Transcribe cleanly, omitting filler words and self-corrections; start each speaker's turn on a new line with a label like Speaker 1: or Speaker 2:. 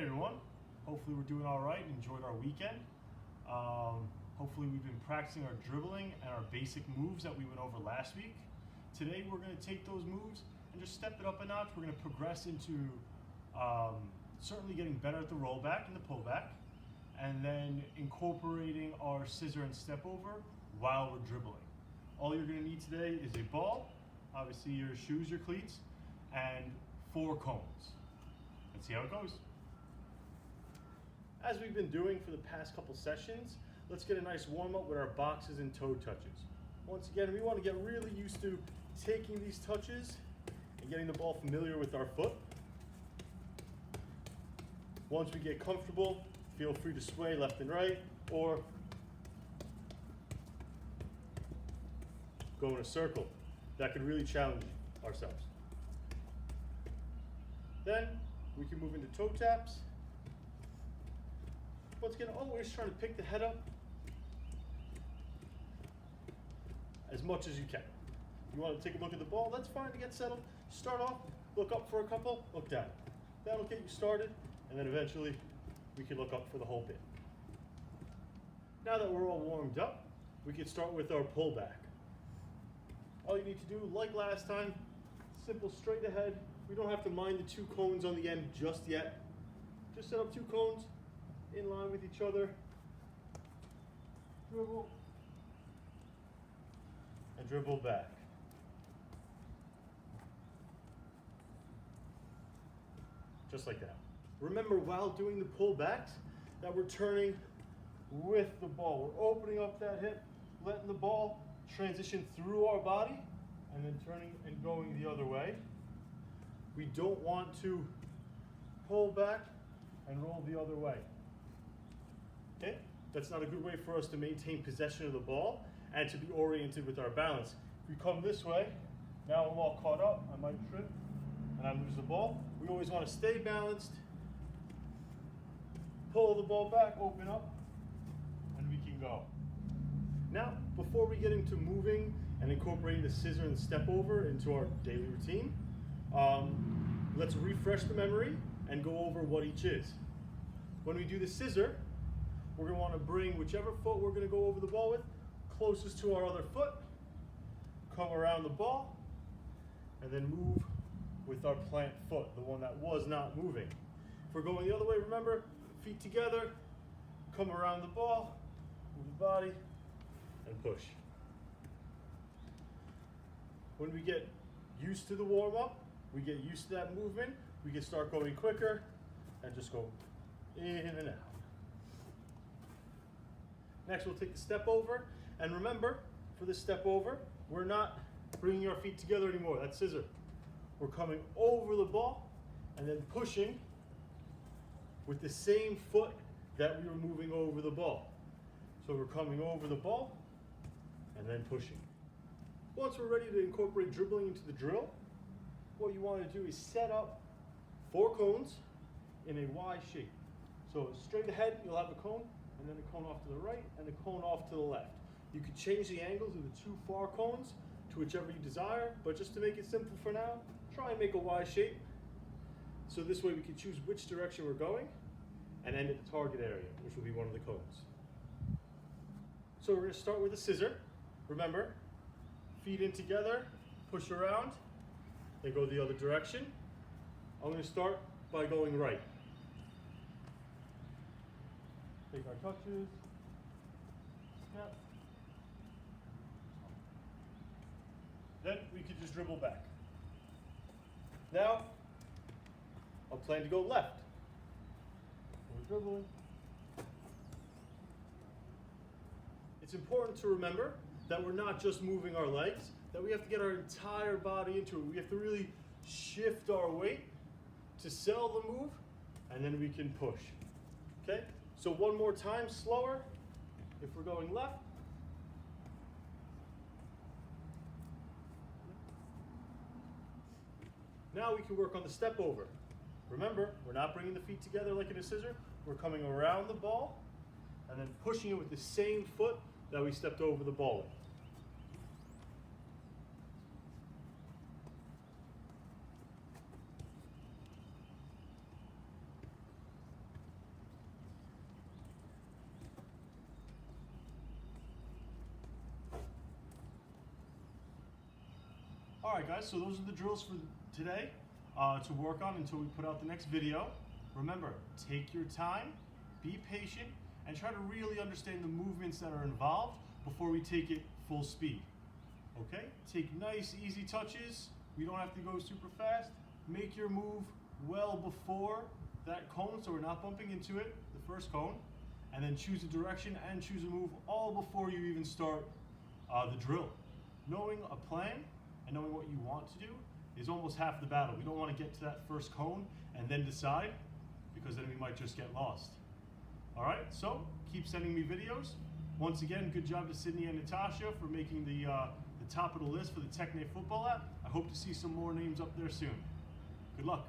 Speaker 1: everyone. Hopefully we're doing all right and enjoyed our weekend. Hopefully we've been practicing our dribbling and our basic moves that we went over last week. Today we're going to take those moves and just step it up a notch. We're going to progress into certainly getting better at the rollback and the pullback, and then incorporating our scissor and step over while we're dribbling. All you're going to need today is a ball, obviously your shoes, your cleats, and 4 cones. Let's see how it goes. As we've been doing for the past couple sessions, let's get a nice warm up with our boxes and toe touches. Once again, we want to get really used to taking these touches and getting the ball familiar with our foot. Once we get comfortable, feel free to sway left and right or go in a circle. That could really challenge ourselves. Then we can move into toe taps. Once again, always trying to pick the head up as much as you can. You want to take a look at the ball, that's fine to get settled. Start off, look up for a couple, look down. That'll get you started, and then eventually we can look up for the whole bit. Now that we're all warmed up, we can start with our pullback. All you need to do, like last time, simple straight ahead. We don't have to mind the 2 cones on the end just yet. Just set up 2 cones in line with each other. Dribble. And dribble back. Just like that. Remember, while doing the pullbacks, that we're turning with the ball. We're opening up that hip, letting the ball transition through our body, and then turning and going the other way. We don't want to pull back and roll the other way. Okay? That's not a good way for us to maintain possession of the ball and to be oriented with our balance. If we come this way, now I'm all caught up, I might trip and I lose the ball. We always want to stay balanced, pull the ball back, open up, and we can go. Now, before we get into moving and incorporating the scissor and step over into our daily routine, let's refresh the memory and go over what each is. When we do the scissor, we're going to want to bring whichever foot we're going to go over the ball with closest to our other foot, come around the ball, and then move with our plant foot, the one that was not moving. If we're going the other way, remember, feet together, come around the ball, move the body, and push. When we get used to the warm-up, we get used to that movement, we can start going quicker and just go in and out. Next, we'll take the step over, and remember, for the step over, we're not bringing our feet together anymore. That's scissor. We're coming over the ball and then pushing with the same foot that we were moving over the ball. So we're coming over the ball and then pushing. Once we're ready to incorporate dribbling into the drill, what you want to do is set up 4 cones in a Y shape. So straight ahead, you'll have a cone, and then a cone off to the right, and a cone off to the left. You could change the angles of the 2 far cones to whichever you desire, but just to make it simple for now, try and make a Y shape. So this way we can choose which direction we're going and end at the target area, which will be one of the cones. So we're going to start with a scissor. Remember, feet in together, push around, then go the other direction. I'm going to start by going right. Take our touches, step. Then we could just dribble back. Now, I'll plan to go left. We're dribbling. It's important to remember that we're not just moving our legs, that we have to get our entire body into it. We have to really shift our weight to sell the move, and then we can push. Okay? So one more time, slower. If we're going left, now we can work on the step over. Remember, we're not bringing the feet together like in a scissor. We're coming around the ball and then pushing it with the same foot that we stepped over the ball with. Alright guys, so those are the drills for today to work on until we put out the next video. Remember, take your time, be patient, and try to really understand the movements that are involved before we take it full speed. Okay? Take nice, easy touches. We don't have to go super fast. Make your move well before that cone so we're not bumping into it, the first cone. And then choose a direction and choose a move all before you even start the drill. Knowing a plan and knowing what you want to do is almost half the battle. We don't want to get to that first cone and then decide, because then we might just get lost. All right, so keep sending me videos. Once again, good job to Sydney and Natasha for making the top of the list for the Techne football app. I hope to see some more names up there soon. Good luck.